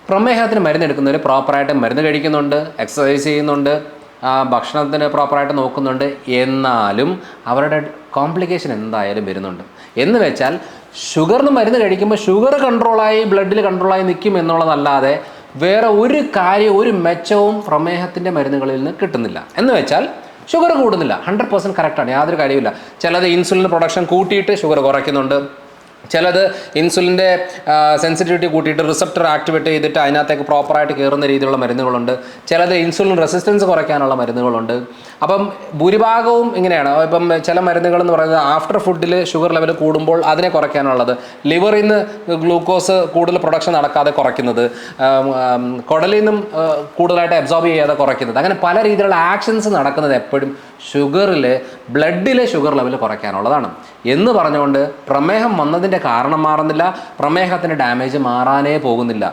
പ്രമേഹത്തിന് മരുന്ന് എടുക്കുന്നവർ പ്രോപ്പറായിട്ട് മരുന്ന് കഴിക്കുന്നുണ്ട്, എക്സസൈസ് ചെയ്യുന്നുണ്ട്, ഭക്ഷണത്തിന് പ്രോപ്പറായിട്ട് നോക്കുന്നുണ്ട്. എന്നാലും അവരുടെ കോംപ്ലിക്കേഷൻ എന്തായാലും വരുന്നുണ്ട്. എന്ന് വെച്ചാൽ ഷുഗറിന് മരുന്ന് കഴിക്കുമ്പോൾ ഷുഗർ കൺട്രോളായി ബ്ലഡിൽ കൺട്രോളായി നിൽക്കും എന്നുള്ളതല്ലാതെ വേറെ ഒരു ഒരു മെച്ചവും പ്രമേഹത്തിൻ്റെ മരുന്നുകളിൽ നിന്ന് കിട്ടുന്നില്ല. എന്ന് വെച്ചാൽ ഷുഗർ കൂടുന്നില്ല, 100% കറക്റ്റാണ്, യാതൊരു കാര്യമില്ല. ചിലത് ഇൻസുലിൻ പ്രൊഡക്ഷൻ കൂട്ടിയിട്ട് ഷുഗർ കുറയ്ക്കുന്നുണ്ട്, ചിലത് ഇൻസുലിൻ്റെ സെൻസിറ്റിവിറ്റി കൂട്ടിയിട്ട് റിസപ്റ്റർ ആക്ടിവേറ്റ് ചെയ്തിട്ട് അതിനകത്തേക്ക് പ്രോപ്പറായിട്ട് കയറുന്ന രീതിയിലുള്ള മരുന്നുകളുണ്ട്, ചിലത് ഇൻസുലിൻ റെസിസ്റ്റൻസ് കുറയ്ക്കാനുള്ള മരുന്നുകളുണ്ട്. അപ്പം ഭൂരിഭാഗവും ഇങ്ങനെയാണ്. ഇപ്പം ചില മരുന്നുകൾ എന്ന് പറയുന്നത് ആഫ്റ്റർ ഫുഡിൽ ഷുഗർ ലെവൽ കൂടുമ്പോൾ അതിനെ കുറയ്ക്കാനുള്ളത്, ലിവറിൽ നിന്ന് ഗ്ലൂക്കോസ് കൂടുതൽ പ്രൊഡക്ഷൻ നടക്കാതെ കുറയ്ക്കുന്നത്, കുടലിൽ നിന്നും കൂടുതലായിട്ട് അബ്സോർബ് ചെയ്യാതെ കുറയ്ക്കുന്നത്, അങ്ങനെ പല രീതിയിലുള്ള ആക്ഷൻസ് നടക്കുന്നത് എപ്പോഴും ബ്ലഡിലെ ഷുഗർ ലെവൽ കുറയ്ക്കാനുള്ളതാണ്. എന്ന് പറഞ്ഞുകൊണ്ട് പ്രമേഹം വന്നതിൻ്റെ കാരണം മാറുന്നില്ല, പ്രമേഹത്തിൻ്റെ ഡാമേജ് മാറാനേ പോകുന്നില്ല.